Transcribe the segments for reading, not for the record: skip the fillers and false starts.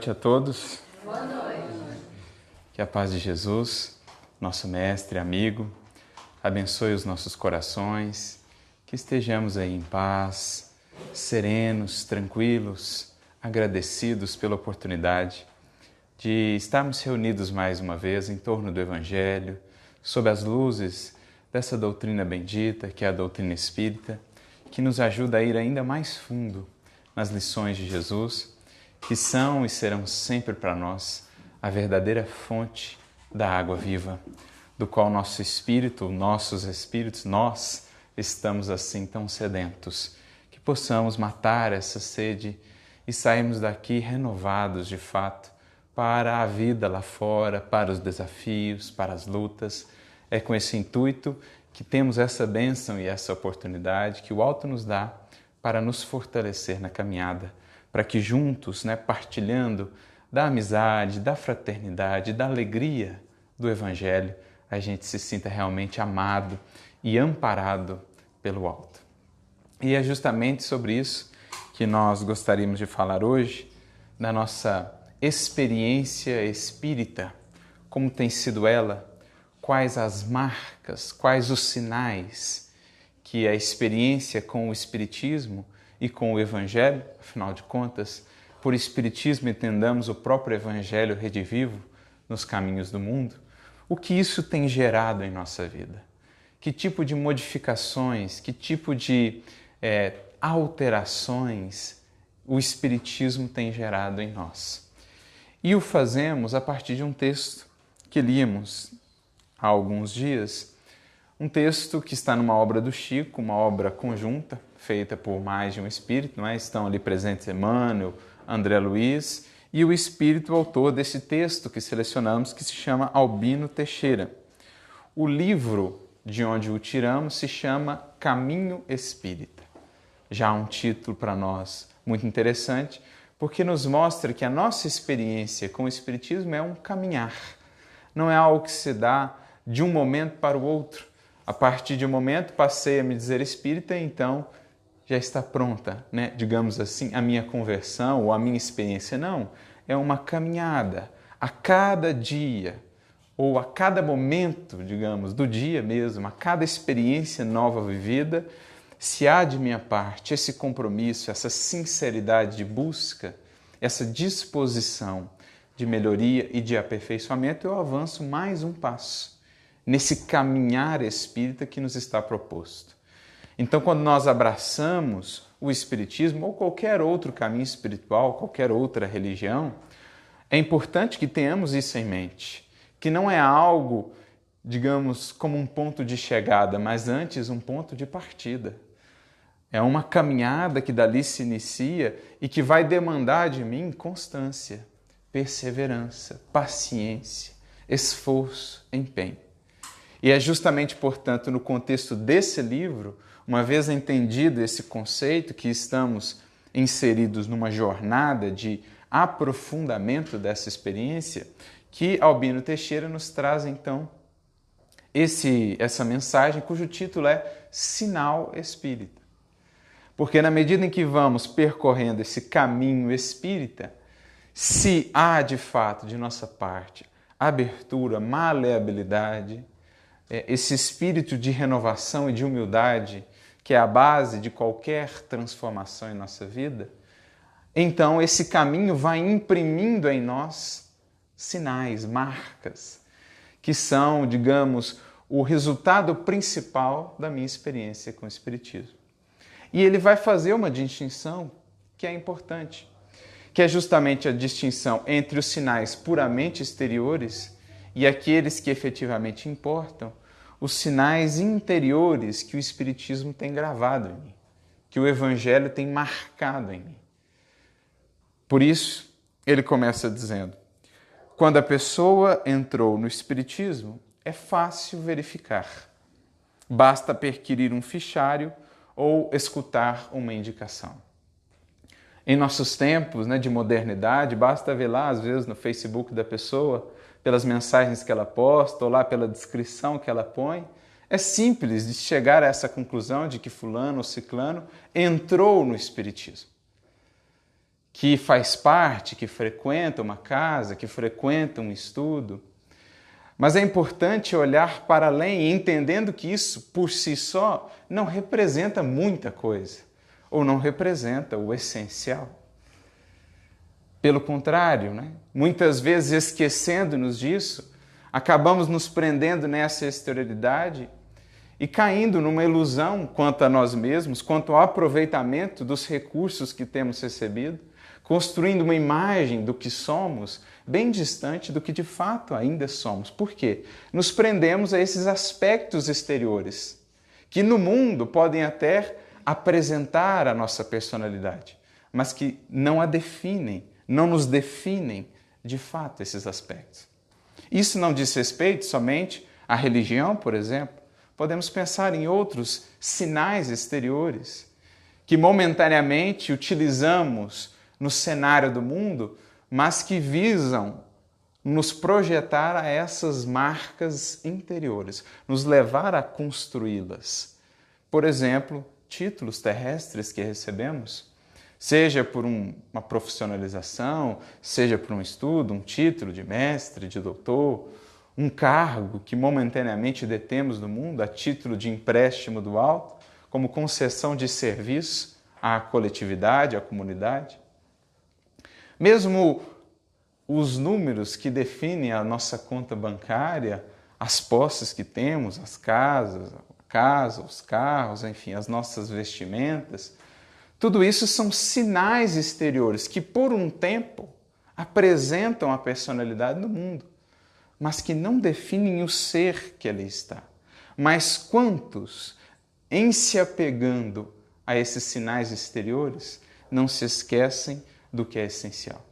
noite a todos. Boa noite. Que a paz de Jesus, nosso mestre, amigo, abençoe os nossos corações, que estejamos aí em paz, serenos, tranquilos, agradecidos pela oportunidade de estarmos reunidos mais uma vez em torno do Evangelho, sob as luzes dessa doutrina bendita, que é a doutrina espírita, que nos ajuda a ir ainda mais fundo nas lições de Jesus, que são e serão sempre para nós a verdadeira fonte da água viva, do qual nosso espírito, nossos espíritos, nós estamos assim tão sedentos, que possamos matar essa sede e sairmos daqui renovados de fato para a vida lá fora, para os desafios, para as lutas. É com esse intuito que temos essa bênção e essa oportunidade que o alto nos dá para nos fortalecer na caminhada, para que juntos, partilhando da amizade, da fraternidade, da alegria do Evangelho, a gente se sinta realmente amado e amparado pelo alto. E é justamente sobre isso que nós gostaríamos de falar hoje, da nossa experiência espírita, como tem sido ela, quais as marcas, quais os sinais que a experiência com o Espiritismo e com o Evangelho, afinal de contas, por Espiritismo entendamos o próprio Evangelho redivivo nos caminhos do mundo, o que isso tem gerado em nossa vida? Que tipo de modificações, que tipo de alterações o Espiritismo tem gerado em nós? E o fazemos a partir de um texto que líamos há alguns dias, um texto que está numa obra do Chico, uma obra conjunta, feita por mais de um espírito, não é? Estão ali presentes Emmanuel, André Luiz e o espírito autor desse texto que selecionamos, que se chama Albino Teixeira. O livro de onde o tiramos se chama Caminho Espírita. Já um título para nós muito interessante, porque nos mostra que a nossa experiência com o Espiritismo é um caminhar, não é algo que se dá de um momento para o outro. A partir de um momento passei a me dizer espírita, então já está pronta, digamos assim, a minha conversão ou a minha experiência. Não, é uma caminhada. A cada dia ou a cada momento, digamos, do dia mesmo, a cada experiência nova vivida, se há de minha parte esse compromisso, essa sinceridade de busca, essa disposição de melhoria e de aperfeiçoamento, eu avanço mais um passo nesse caminhar espírita que nos está proposto. Então, quando nós abraçamos o Espiritismo ou qualquer outro caminho espiritual, qualquer outra religião, é importante que tenhamos isso em mente, que não é algo, digamos, como um ponto de chegada, mas antes um ponto de partida. É uma caminhada que dali se inicia e que vai demandar de mim constância, perseverança, paciência, esforço, empenho. E é justamente, portanto, no contexto desse livro, uma vez entendido esse conceito, que estamos inseridos numa jornada de aprofundamento dessa experiência, que Albino Teixeira nos traz, então, essa mensagem, cujo título é Sinal Espírita. Porque na medida em que vamos percorrendo esse caminho espírita, se há de fato de nossa parte abertura, maleabilidade, esse espírito de renovação e de humildade, que é a base de qualquer transformação em nossa vida, então esse caminho vai imprimindo em nós sinais, marcas, que são, digamos, o resultado principal da minha experiência com o Espiritismo. E ele vai fazer uma distinção que é importante, que é justamente a distinção entre os sinais puramente exteriores e aqueles que efetivamente importam, os sinais interiores que o Espiritismo tem gravado em mim, que o Evangelho tem marcado em mim. Por isso, ele começa dizendo, quando a pessoa entrou no Espiritismo, é fácil verificar. Basta perquirir um fichário ou escutar uma indicação. Em nossos tempos de modernidade, basta ver lá, às vezes, no Facebook da pessoa, pelas mensagens que ela posta ou lá pela descrição que ela põe. É simples de chegar a essa conclusão de que fulano ou ciclano entrou no Espiritismo. que faz parte, que frequenta uma casa, que frequenta um estudo. Mas é importante olhar para além, entendendo que isso, por si só, não representa muita coisa, ou não representa o essencial. Pelo contrário, muitas vezes esquecendo-nos disso, acabamos nos prendendo nessa exterioridade e caindo numa ilusão quanto a nós mesmos, quanto ao aproveitamento dos recursos que temos recebido, construindo uma imagem do que somos bem distante do que de fato ainda somos. Por quê? Nos prendemos a esses aspectos exteriores, que no mundo podem até apresentar a nossa personalidade, mas que não a definem, não nos definem de fato esses aspectos. Isso não diz respeito somente à religião, por exemplo. Podemos pensar em outros sinais exteriores que momentaneamente utilizamos no cenário do mundo, mas que visam nos projetar a essas marcas interiores, nos levar a construí-las. Por exemplo, títulos terrestres que recebemos, seja por uma profissionalização, seja por um estudo, um título de mestre, de doutor, um cargo que momentaneamente detemos no mundo a título de empréstimo do alto, como concessão de serviço à coletividade, à comunidade. Mesmo os números que definem a nossa conta bancária, as posses que temos, as casas, os carros, enfim, as nossas vestimentas, tudo isso são sinais exteriores que, por um tempo, apresentam a personalidade do mundo, mas que não definem o ser que ali está. Mas quantos, em se apegando a esses sinais exteriores, não se esquecem do que é essencial?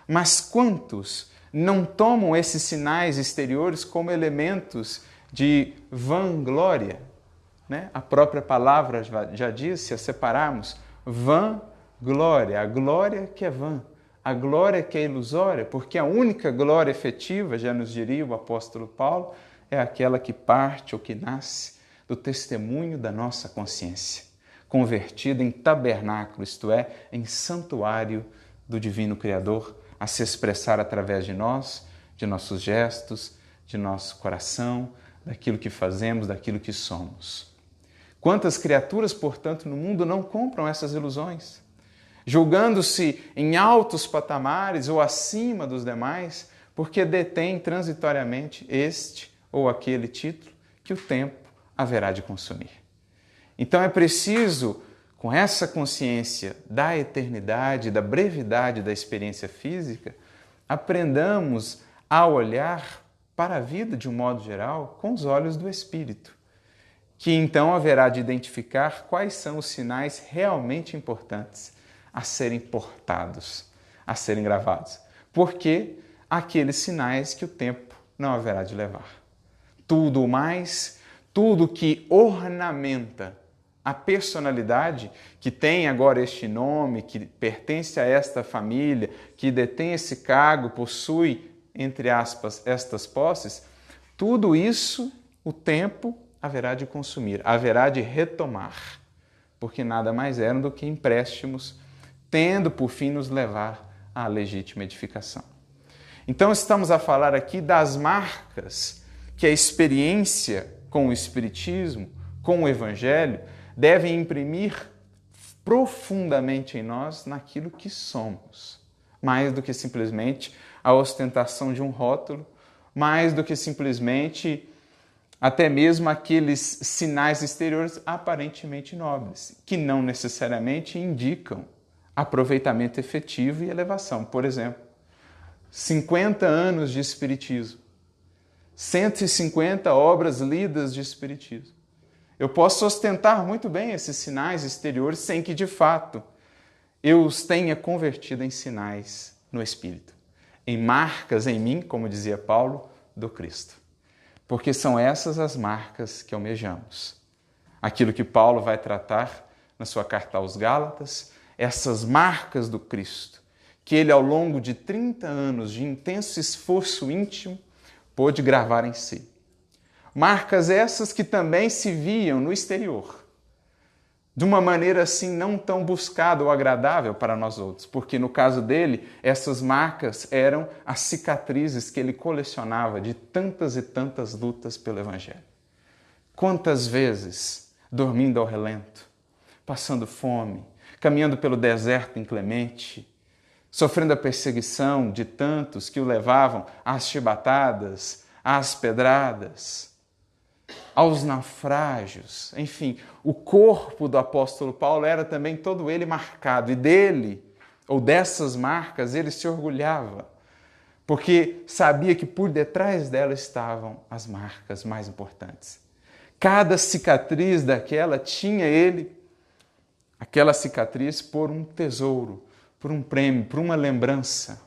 Mas quantos não tomam esses sinais exteriores como elementos de vanglória? A própria palavra já diz, se a separarmos, vanglória, a glória que é vã, a glória que é ilusória, porque a única glória efetiva, já nos diria o apóstolo Paulo, é aquela que parte ou que nasce do testemunho da nossa consciência, convertida em tabernáculo, isto é, em santuário do Divino Criador, a se expressar através de nós, de nossos gestos, de nosso coração, daquilo que fazemos, daquilo que somos. Quantas criaturas, portanto, no mundo não compram essas ilusões, julgando-se em altos patamares ou acima dos demais, porque detêm transitoriamente este ou aquele título que o tempo haverá de consumir. Então é preciso, com essa consciência da eternidade, da brevidade da experiência física, aprendamos a olhar para a vida de um modo geral com os olhos do Espírito, que então haverá de identificar quais são os sinais realmente importantes a serem portados, a serem gravados. Porque aqueles sinais que o tempo não haverá de levar. Tudo mais, tudo que ornamenta a personalidade, que tem agora este nome, que pertence a esta família, que detém esse cargo, possui, entre aspas, estas posses, tudo isso o tempo haverá de consumir, haverá de retomar, porque nada mais eram do que empréstimos, tendo por fim nos levar à legítima edificação. Então estamos a falar aqui das marcas que a experiência com o Espiritismo, com o Evangelho, devem imprimir profundamente em nós naquilo que somos, mais do que simplesmente a ostentação de um rótulo, mais do que simplesmente até mesmo aqueles sinais exteriores aparentemente nobres, que não necessariamente indicam aproveitamento efetivo e elevação. Por exemplo, 50 anos de Espiritismo, 150 obras lidas de Espiritismo. Eu posso ostentar muito bem esses sinais exteriores sem que, de fato, eu os tenha convertido em sinais no Espírito, em marcas em mim, como dizia Paulo, do Cristo. Porque são essas as marcas que almejamos. Aquilo que Paulo vai tratar na sua carta aos Gálatas, essas marcas do Cristo, que ele, ao longo de 30 anos de intenso esforço íntimo, pôde gravar em si. Marcas essas que também se viam no exterior, de uma maneira assim não tão buscada ou agradável para nós outros, porque no caso dele, essas marcas eram as cicatrizes que ele colecionava de tantas e tantas lutas pelo Evangelho. Quantas vezes, dormindo ao relento, passando fome, caminhando pelo deserto inclemente, sofrendo a perseguição de tantos que o levavam às chibatadas, às pedradas, aos naufrágios, enfim, o corpo do apóstolo Paulo era também todo ele marcado, e dele, ou dessas marcas, ele se orgulhava, porque sabia que por detrás dela estavam as marcas mais importantes. Cada cicatriz daquela tinha ele, aquela cicatriz, por um tesouro, por um prêmio, por uma lembrança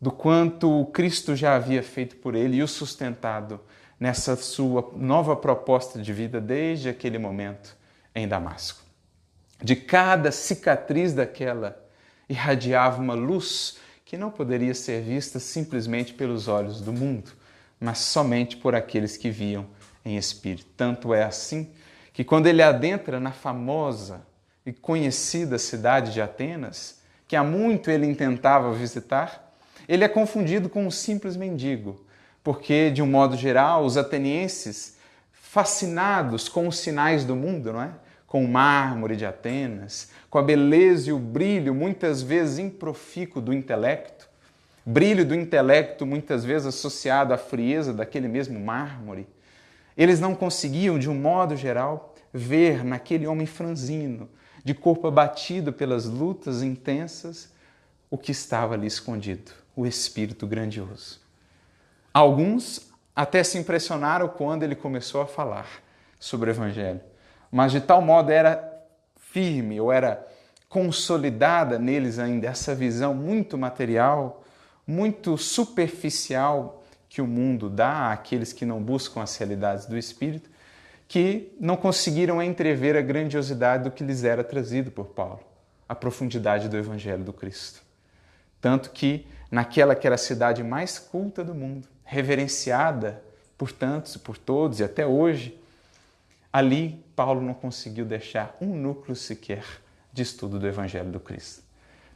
do quanto Cristo já havia feito por ele e o sustentado nessa sua nova proposta de vida desde aquele momento em Damasco. De cada cicatriz daquela irradiava uma luz que não poderia ser vista simplesmente pelos olhos do mundo, mas somente por aqueles que viam em espírito. Tanto é assim que quando ele adentra na famosa e conhecida cidade de Atenas, que há muito ele intentava visitar, ele é confundido com um simples mendigo, porque, de um modo geral, os atenienses, fascinados com os sinais do mundo, não é? Com o mármore de Atenas, com a beleza e o brilho, muitas vezes improfícuo do intelecto, brilho do intelecto muitas vezes associado à frieza daquele mesmo mármore, eles não conseguiam, de um modo geral, ver naquele homem franzino, de corpo abatido pelas lutas intensas, o que estava ali escondido, o Espírito grandioso. Alguns até se impressionaram quando ele começou a falar sobre o Evangelho, mas de tal modo era firme ou era consolidada neles ainda essa visão muito material, muito superficial que o mundo dá àqueles que não buscam as realidades do Espírito, que não conseguiram entrever a grandiosidade do que lhes era trazido por Paulo, a profundidade do Evangelho do Cristo. Tanto que, naquela que era a cidade mais culta do mundo, reverenciada por tantos e por todos, e até hoje, ali Paulo não conseguiu deixar um núcleo sequer de estudo do Evangelho do Cristo.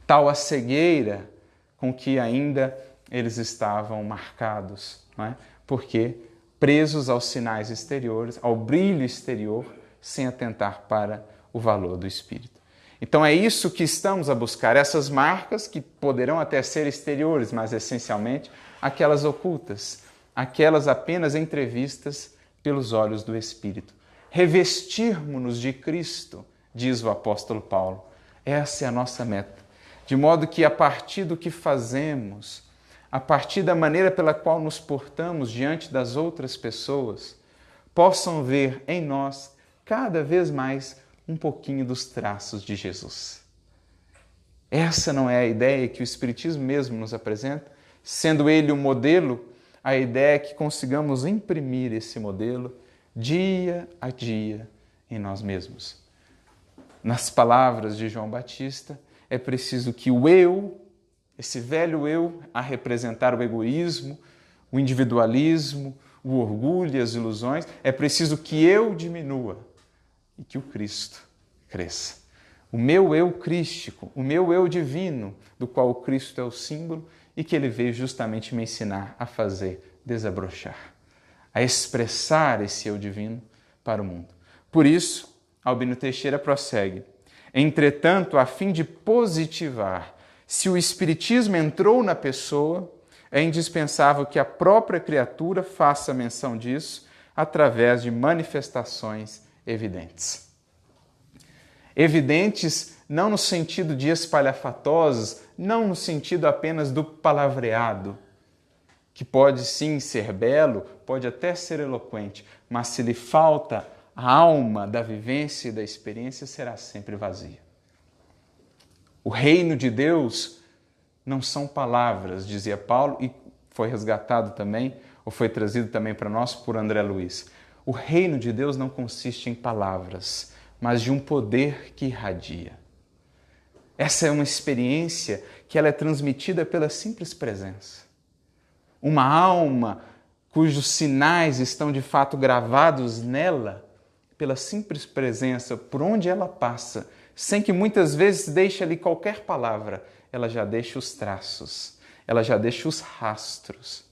Tal a cegueira com que ainda eles estavam marcados, não é? Porque presos aos sinais exteriores, ao brilho exterior, sem atentar para o valor do Espírito. Então é isso que estamos a buscar, essas marcas que poderão até ser exteriores, mas essencialmente aquelas ocultas, aquelas apenas entrevistas pelos olhos do Espírito. Revestirmos-nos de Cristo, diz o apóstolo Paulo. Essa é a nossa meta. De modo que a partir do que fazemos, a partir da maneira pela qual nos portamos diante das outras pessoas, possam ver em nós cada vez mais um pouquinho dos traços de Jesus. Essa não é a ideia que o Espiritismo mesmo nos apresenta? Sendo ele o modelo, a ideia é que consigamos imprimir esse modelo dia a dia em nós mesmos. Nas palavras de João Batista, é preciso que o eu, esse velho eu, a representar o egoísmo, o individualismo, o orgulho e as ilusões, é preciso que eu diminua e que o Cristo cresça. O meu eu crístico, o meu eu divino, do qual o Cristo é o símbolo e que ele veio justamente me ensinar a fazer desabrochar, a expressar esse eu divino para o mundo. Por isso, Albino Teixeira prossegue. Entretanto, a fim de positivar, se o Espiritismo entrou na pessoa, é indispensável que a própria criatura faça menção disso através de manifestações evidentes. Evidentes não no sentido de espalhafatosos, não no sentido apenas do palavreado, que pode sim ser belo, pode até ser eloquente, mas se lhe falta a alma da vivência e da experiência, será sempre vazia. O reino de Deus não são palavras, dizia Paulo, e foi resgatado também, ou foi trazido também para nós por André Luiz. O reino de Deus não consiste em palavras, mas de um poder que irradia. Essa é uma experiência que ela é transmitida pela simples presença. Uma alma cujos sinais estão de fato gravados nela pela simples presença, por onde ela passa, sem que muitas vezes deixe ali qualquer palavra, ela já deixa os traços, ela já deixa os rastros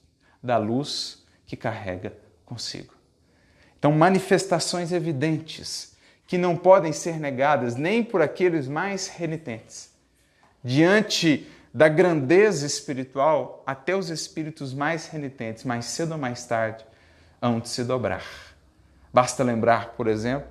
da luz que carrega consigo. Então, manifestações evidentes que não podem ser negadas nem por aqueles mais renitentes. Diante da grandeza espiritual, até os espíritos mais renitentes, mais cedo ou mais tarde, hão de se dobrar. Basta lembrar, por exemplo,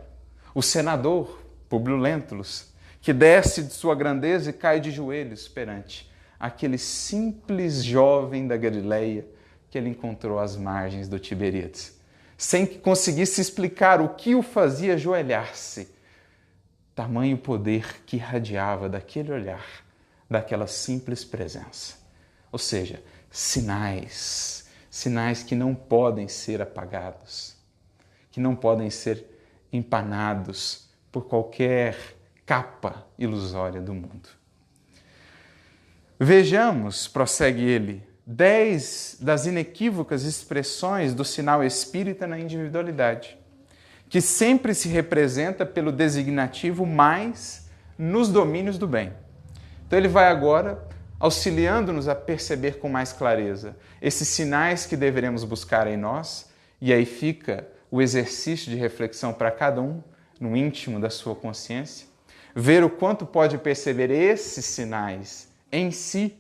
o senador Públio Lentulus, que desce de sua grandeza e cai de joelhos perante aquele simples jovem da Galileia que ele encontrou às margens do Tiberíades, sem que conseguisse explicar o que o fazia ajoelhar-se. Tamanho poder que irradiava daquele olhar, daquela simples presença. Ou seja, sinais que não podem ser apagados, que não podem ser empanados por qualquer capa ilusória do mundo. Vejamos, prossegue ele, 10 das inequívocas expressões do sinal espírita na individualidade, que sempre se representa pelo designativo mais nos domínios do bem. Então ele vai agora auxiliando-nos a perceber com mais clareza esses sinais que deveremos buscar em nós, e aí fica o exercício de reflexão para cada um, no íntimo da sua consciência, ver o quanto pode perceber esses sinais em si.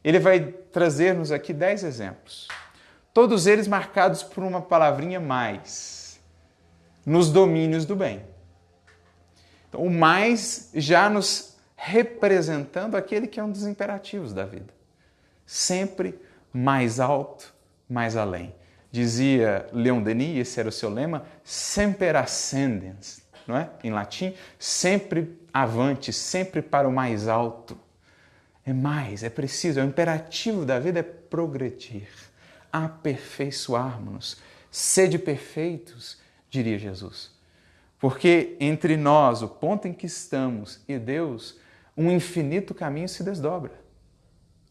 Ele vai trazer-nos aqui 10 exemplos, todos eles marcados por uma palavrinha mais, nos domínios do bem. Então, o mais já nos representando aquele que é um dos imperativos da vida. Sempre mais alto, mais além. Dizia Leon Denis, esse era o seu lema, semper ascendens, não é? Em latim, sempre avante, sempre para o mais alto. É mais, é preciso, é o imperativo da vida é progredir, aperfeiçoarmos-nos, sede perfeitos, diria Jesus. Porque entre nós, o ponto em que estamos, e Deus, um infinito caminho se desdobra.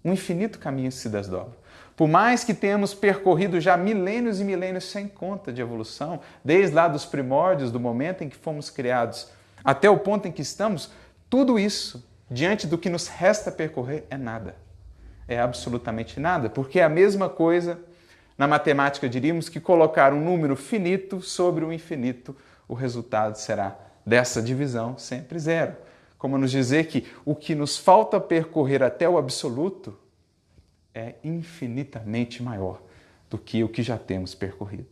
Um infinito caminho se desdobra. Por mais que tenhamos percorrido já milênios e milênios sem conta de evolução, desde lá dos primórdios, do momento em que fomos criados, até o ponto em que estamos, tudo isso, diante do que nos resta percorrer, é nada. É absolutamente nada, porque é a mesma coisa, na matemática diríamos, que colocar um número finito sobre o infinito, o resultado será dessa divisão sempre zero. Como nos dizer que o que nos falta percorrer até o absoluto é infinitamente maior do que o que já temos percorrido.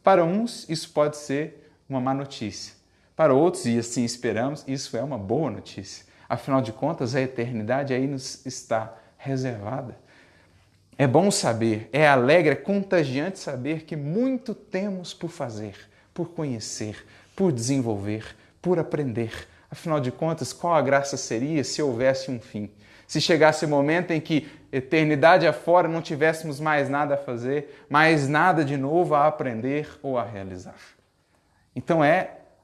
Para uns, isso pode ser uma má notícia. Para outros, e assim esperamos, isso é uma boa notícia. Afinal de contas, a eternidade aí nos está reservada. É bom saber, é alegre, é contagiante saber que muito temos por fazer, por conhecer, por desenvolver, por aprender. Afinal de contas, qual a graça seria se houvesse um fim? Se chegasse o momento em que, eternidade afora, não tivéssemos mais nada a fazer, mais nada de novo a aprender ou a realizar. Então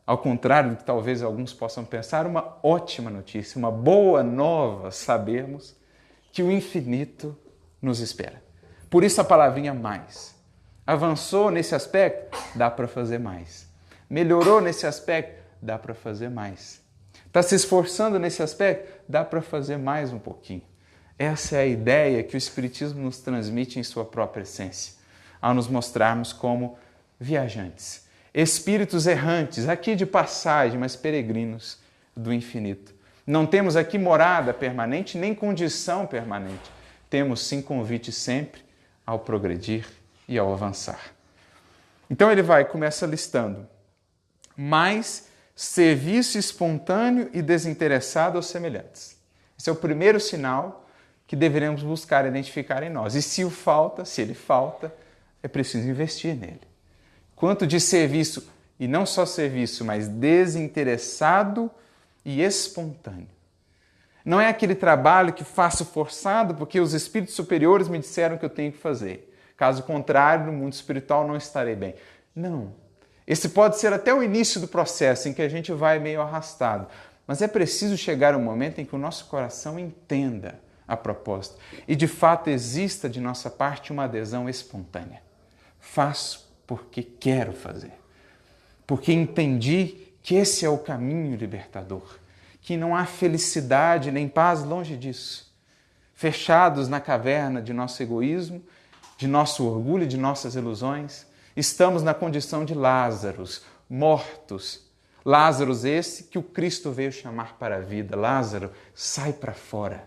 ao contrário do que talvez alguns possam pensar, uma ótima notícia, uma boa nova sabermos que o infinito nos espera. Por isso a palavrinha mais. Avançou nesse aspecto? Dá para fazer mais. Melhorou nesse aspecto? Dá para fazer mais. Está se esforçando nesse aspecto? Dá para fazer mais um pouquinho. Essa é a ideia que o Espiritismo nos transmite em sua própria essência, ao nos mostrarmos como viajantes, espíritos errantes, aqui de passagem, mas peregrinos do infinito. Não temos aqui morada permanente, nem condição permanente. Temos sim convite sempre ao progredir e ao avançar. Então ele começa listando mais serviço espontâneo e desinteressado aos semelhantes. Esse é o primeiro sinal que deveremos buscar identificar em nós. E se ele falta, é preciso investir nele. Quanto de serviço, e não só serviço, mas desinteressado e espontâneo. Não é aquele trabalho que faço forçado porque os espíritos superiores me disseram que eu tenho que fazer. Caso contrário, no mundo espiritual não estarei bem. Não. Esse pode ser até o início do processo em que a gente vai meio arrastado. Mas é preciso chegar um momento em que o nosso coração entenda a proposta e de fato exista de nossa parte uma adesão espontânea. Faço porque quero fazer. porque entendi que esse é o caminho libertador, que não há felicidade nem paz longe disso. Fechados na caverna de nosso egoísmo, de nosso orgulho, de nossas ilusões, estamos na condição de Lázaros, mortos. Lázaros esse que o Cristo veio chamar para a vida. Lázaro, sai para fora.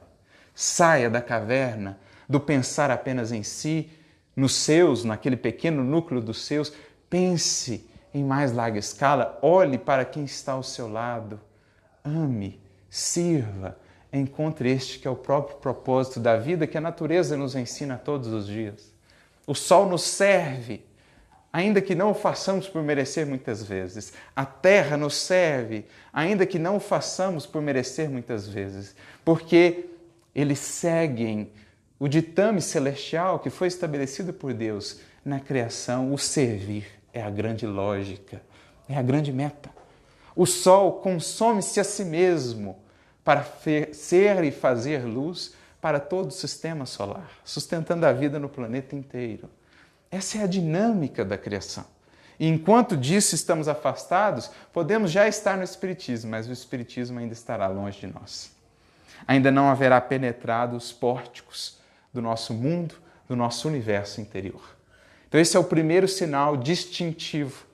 Saia da caverna, do pensar apenas em si, nos seus, naquele pequeno núcleo dos seus. Pense em mais larga escala, olhe para quem está ao seu lado. Ame, sirva, encontre este que é o próprio propósito da vida que a natureza nos ensina todos os dias. O sol nos serve, ainda que não o façamos por merecer muitas vezes. A terra nos serve, ainda que não o façamos por merecer muitas vezes. Porque eles seguem o ditame celestial que foi estabelecido por Deus na criação. O servir é a grande lógica, é a grande meta. O sol consome-se a si mesmo para ser e fazer luz para todo o sistema solar, sustentando a vida no planeta inteiro. Essa é a dinâmica da criação. E enquanto disso estamos afastados, podemos já estar no Espiritismo, mas o Espiritismo ainda estará longe de nós. Ainda não haverá penetrado os pórticos do nosso mundo, do nosso universo interior. Então esse é o primeiro sinal distintivo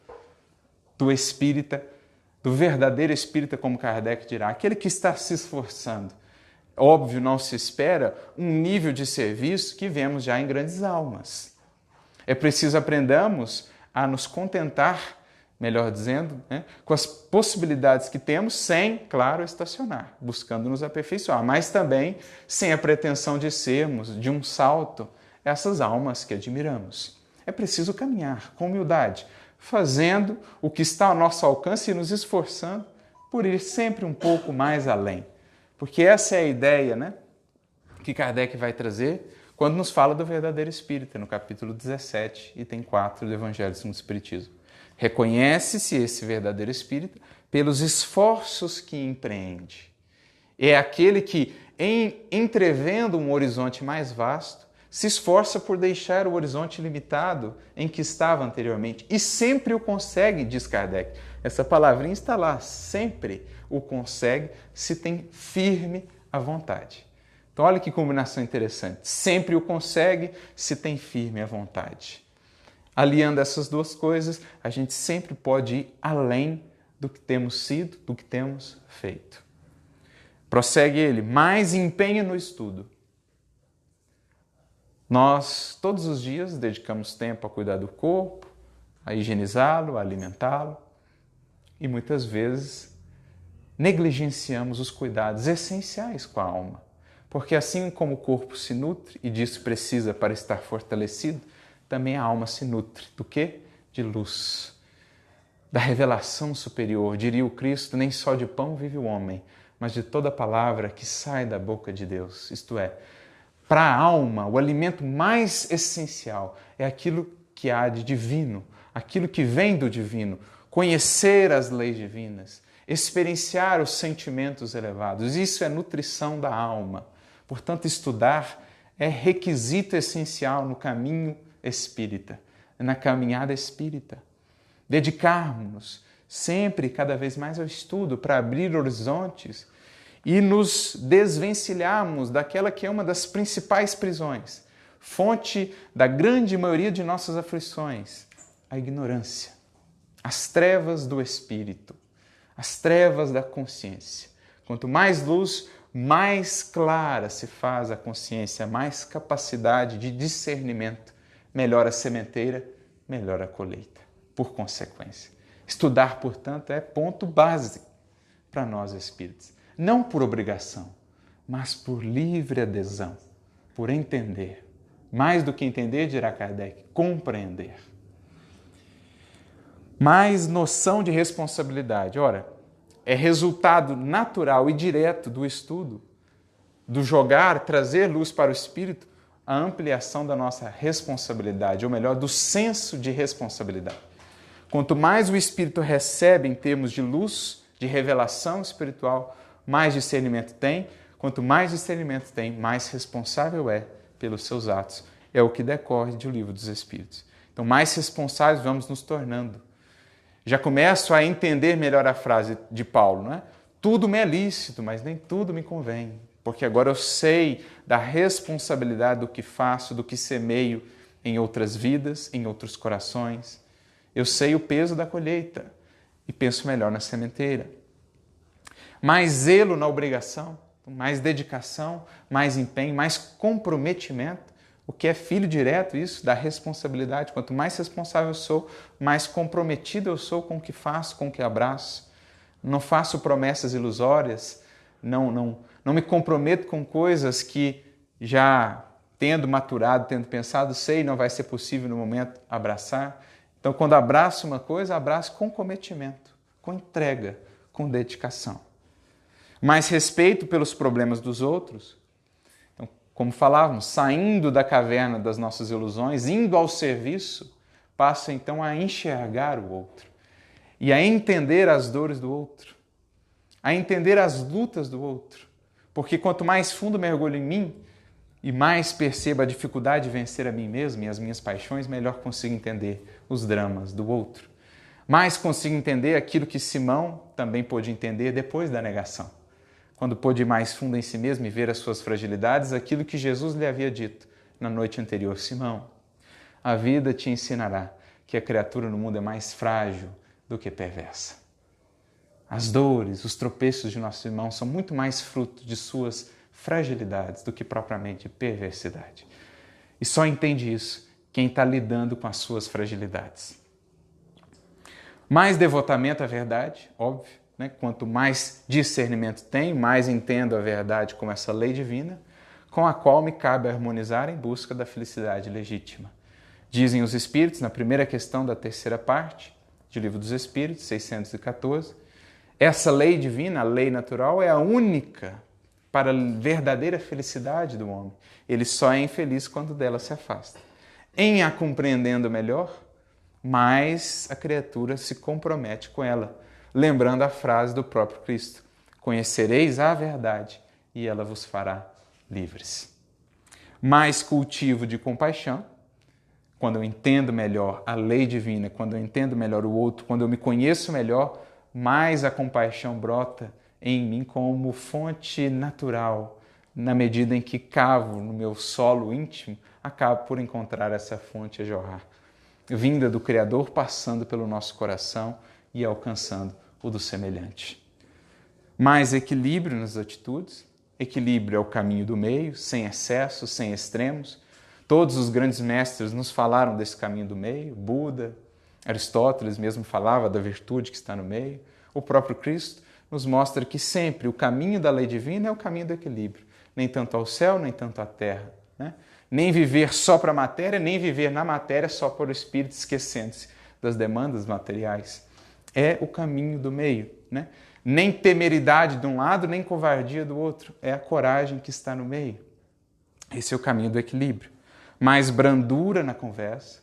do espírita, do verdadeiro espírita, como Kardec dirá, aquele que está se esforçando. Óbvio, não se espera um nível de serviço que vemos já em grandes almas. É preciso aprendamos a nos contentar, melhor dizendo, com as possibilidades que temos, sem, claro, estacionar, buscando nos aperfeiçoar, mas também sem a pretensão de sermos, de um salto, essas almas que admiramos. É preciso caminhar com humildade, fazendo o que está ao nosso alcance e nos esforçando por ir sempre um pouco mais além. Porque essa é a ideia, que Kardec vai trazer quando nos fala do verdadeiro espírita, no capítulo 17, item 4 do Evangelho segundo o Espiritismo. Reconhece-se esse verdadeiro espírita pelos esforços que empreende. É aquele que, entrevendo um horizonte mais vasto, se esforça por deixar o horizonte limitado em que estava anteriormente. E sempre o consegue, diz Kardec. Essa palavrinha está lá, sempre o consegue se tem firme a vontade. Então olha que combinação interessante. Sempre o consegue se tem firme a vontade. Aliando essas duas coisas, a gente sempre pode ir além do que temos sido, do que temos feito. Prossegue ele, mais empenho no estudo. Nós, todos os dias, dedicamos tempo a cuidar do corpo, a higienizá-lo, a alimentá-lo e muitas vezes negligenciamos os cuidados essenciais com a alma. Porque assim como o corpo se nutre e disso precisa para estar fortalecido, também a alma se nutre. Do quê? De luz, da revelação superior. Diria o Cristo, nem só de pão vive o homem, mas de toda palavra que sai da boca de Deus. Isto é, para a alma, o alimento mais essencial é aquilo que há de divino, aquilo que vem do divino, conhecer as leis divinas, experienciar os sentimentos elevados. Isso é nutrição da alma. Portanto, estudar é requisito essencial no caminho espírita, na caminhada espírita. Dedicarmos-nos sempre e cada vez mais ao estudo para abrir horizontes e nos desvencilharmos daquela que é uma das principais prisões, fonte da grande maioria de nossas aflições, a ignorância, as trevas do espírito, as trevas da consciência. Quanto mais luz, mais clara se faz a consciência, mais capacidade de discernimento, melhor a sementeira, melhor a colheita, por consequência. Estudar, portanto, é ponto básico para nós espíritas. Não por obrigação, mas por livre adesão, por entender. Mais do que entender, dirá Kardec, compreender. Mais noção de responsabilidade. Ora, é resultado natural e direto do estudo, do jogar, trazer luz para o espírito, a ampliação da nossa responsabilidade, ou melhor, do senso de responsabilidade. Quanto mais o espírito recebe em termos de luz, de revelação espiritual, mais discernimento tem. Quanto mais discernimento tem, mais responsável é pelos seus atos. É o que decorre do Livro dos Espíritos. Então, mais responsáveis vamos nos tornando. Já começo a entender melhor a frase de Paulo, não é? Tudo me é lícito, mas nem tudo me convém, porque agora eu sei da responsabilidade do que faço, do que semeio em outras vidas, em outros corações. Eu sei o peso da colheita e penso melhor na sementeira. Mais zelo na obrigação, mais dedicação, mais empenho, mais comprometimento. O que é filho direto, isso, da responsabilidade. Quanto mais responsável eu sou, mais comprometido eu sou com o que faço, com o que abraço. Não faço promessas ilusórias, não me comprometo com coisas que já tendo maturado, tendo pensado, sei não vai ser possível no momento abraçar. Então, quando abraço uma coisa, abraço com comprometimento, com entrega, com dedicação. Mais respeito pelos problemas dos outros. Então, como falávamos, saindo da caverna das nossas ilusões, indo ao serviço, passo então a enxergar o outro e a entender as dores do outro, a entender as lutas do outro. Porque quanto mais fundo mergulho em mim e mais percebo a dificuldade de vencer a mim mesmo e as minhas paixões, melhor consigo entender os dramas do outro. Mais consigo entender aquilo que Simão também pôde entender depois da negação. Quando pôde ir mais fundo em si mesmo e ver as suas fragilidades, aquilo que Jesus lhe havia dito na noite anterior. Simão, a vida te ensinará que a criatura no mundo é mais frágil do que perversa. As dores, os tropeços de nossos irmãos são muito mais fruto de suas fragilidades do que propriamente perversidade. E só entende isso quem está lidando com as suas fragilidades. Mais devotamento à verdade, óbvio. Quanto mais discernimento tenho, mais entendo a verdade como essa lei divina, com a qual me cabe harmonizar em busca da felicidade legítima. Dizem os Espíritos, na primeira questão da terceira parte, do Livro dos Espíritos, 614, essa lei divina, a lei natural, é a única para a verdadeira felicidade do homem. Ele só é infeliz quando dela se afasta. Em a compreendendo melhor, mais a criatura se compromete com ela, lembrando a frase do próprio Cristo: conhecereis a verdade e ela vos fará livres. Mais cultivo de compaixão, quando eu entendo melhor a lei divina, quando eu entendo melhor o outro, quando eu me conheço melhor, mais a compaixão brota em mim como fonte natural. Na medida em que cavo no meu solo íntimo, acabo por encontrar essa fonte a jorrar, vinda do Criador, passando pelo nosso coração e alcançando o do semelhante. Mais equilíbrio nas atitudes. Equilíbrio é o caminho do meio, sem excessos, sem extremos. Todos os grandes mestres nos falaram desse caminho do meio. Buda, Aristóteles mesmo falava da virtude que está no meio. O próprio Cristo nos mostra que sempre o caminho da lei divina é o caminho do equilíbrio. Nem tanto ao céu, nem tanto à terra. Nem viver só para a matéria, nem viver na matéria só para o espírito, esquecendo-se das demandas materiais. É o caminho do meio. Nem temeridade de um lado, nem covardia do outro. É a coragem que está no meio. Esse é o caminho do equilíbrio. Mais brandura na conversa,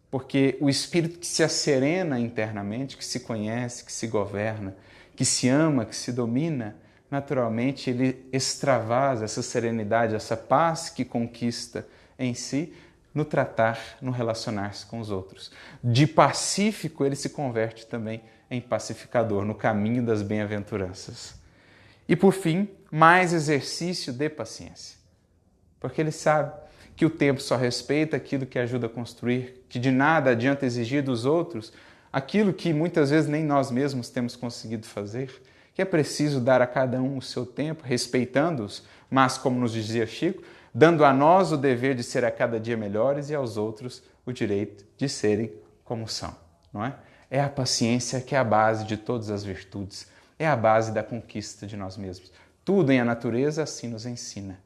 porque o espírito que se asserena internamente, que se conhece, que se governa, que se ama, que se domina, naturalmente ele extravasa essa serenidade, essa paz que conquista em si no tratar, no relacionar-se com os outros. De pacífico ele se converte também em pacificador, no caminho das bem-aventuranças. E por fim, mais exercício de paciência, porque ele sabe que o tempo só respeita aquilo que ajuda a construir, que de nada adianta exigir dos outros aquilo que muitas vezes nem nós mesmos temos conseguido fazer, que é preciso dar a cada um o seu tempo, respeitando-os, mas, como nos dizia Chico, dando a nós o dever de ser a cada dia melhores e aos outros o direito de serem como são, não é? É a paciência que é a base de todas as virtudes, é a base da conquista de nós mesmos. Tudo em a natureza assim nos ensina.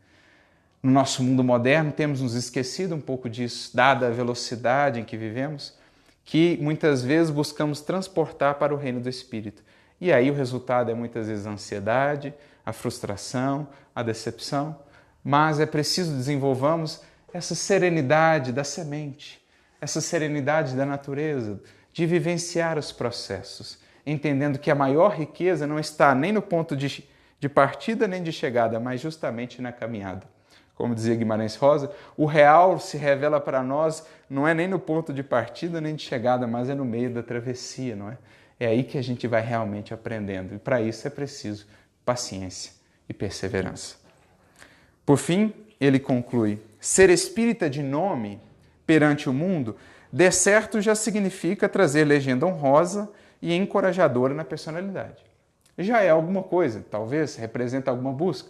No nosso mundo moderno temos nos esquecido um pouco disso, dada a velocidade em que vivemos, que muitas vezes buscamos transportar para o reino do Espírito. E aí o resultado é muitas vezes a ansiedade, a frustração, a decepção. Mas é preciso desenvolvamos essa serenidade da semente, essa serenidade da natureza, de vivenciar os processos, entendendo que a maior riqueza não está nem no ponto de partida nem de chegada, mas justamente na caminhada. como dizia Guimarães Rosa, o real se revela para nós não é nem no ponto de partida nem de chegada, mas é no meio da travessia, não é? É aí que a gente vai realmente aprendendo. E para isso é preciso paciência e perseverança. Por fim, ele conclui: ser espírita de nome perante o mundo, de certo já significa trazer legenda honrosa e encorajadora na personalidade. Já é alguma coisa, talvez representa alguma busca.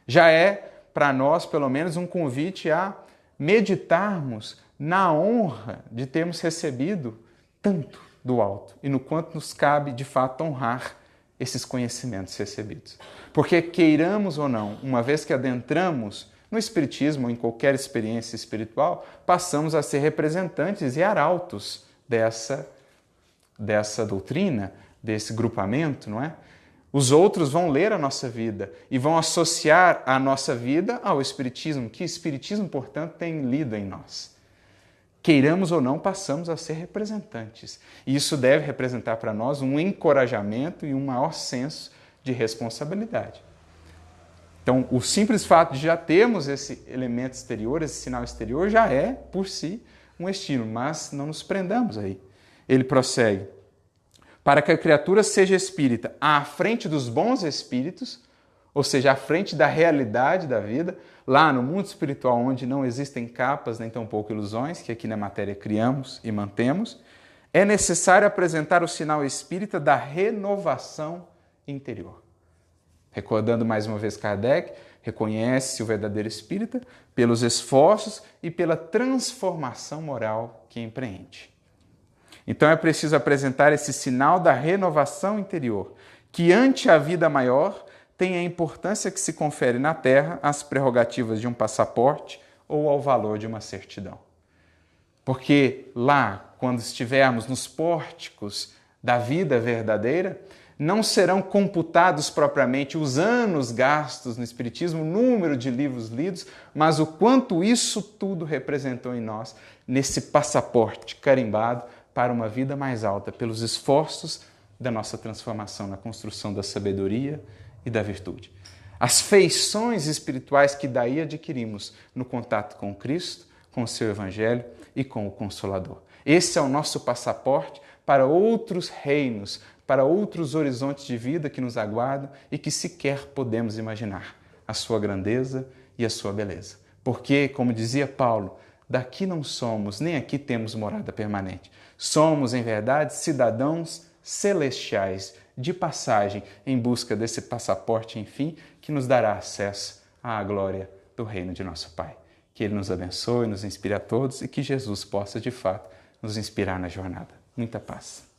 Já é, para nós, pelo menos, um convite a meditarmos na honra de termos recebido tanto do alto e no quanto nos cabe, de fato, honrar esses conhecimentos recebidos. Porque, queiramos ou não, uma vez que adentramos no Espiritismo ou em qualquer experiência espiritual, passamos a ser representantes e arautos dessa doutrina, desse grupamento, não é? Os outros vão ler a nossa vida e vão associar a nossa vida ao Espiritismo, que o Espiritismo, portanto, tem lido em nós. Queiramos ou não, passamos a ser representantes. E isso deve representar para nós um encorajamento e um maior senso de responsabilidade. Então, o simples fato de já termos esse elemento exterior, esse sinal exterior, já é, por si, um estímulo, mas não nos prendamos aí. Ele prossegue: para que a criatura seja espírita à frente dos bons espíritos, ou seja, à frente da realidade da vida, lá no mundo espiritual onde não existem capas nem tampouco ilusões, que aqui na matéria criamos e mantemos, é necessário apresentar o sinal espírita da renovação interior. Recordando mais uma vez Kardec, reconhece o verdadeiro espírita pelos esforços e pela transformação moral que empreende. Então é preciso apresentar esse sinal da renovação interior, que ante a vida maior tem a importância que se confere na Terra às prerrogativas de um passaporte ou ao valor de uma certidão. Porque lá, quando estivermos nos pórticos da vida verdadeira, não serão computados propriamente os anos gastos no Espiritismo, o número de livros lidos, mas o quanto isso tudo representou em nós, nesse passaporte carimbado para uma vida mais alta, pelos esforços da nossa transformação na construção da sabedoria e da virtude. As feições espirituais que daí adquirimos no contato com Cristo, com o seu Evangelho e com o Consolador. Esse é o nosso passaporte para outros reinos, para outros horizontes de vida que nos aguardam e que sequer podemos imaginar a sua grandeza e a sua beleza. Porque, como dizia Paulo, daqui não somos, nem aqui temos morada permanente. Somos, em verdade, cidadãos celestiais, de passagem, em busca desse passaporte, enfim, que nos dará acesso à glória do reino de nosso Pai. Que Ele nos abençoe, nos inspire a todos e que Jesus possa, de fato, nos inspirar na jornada. Muita paz.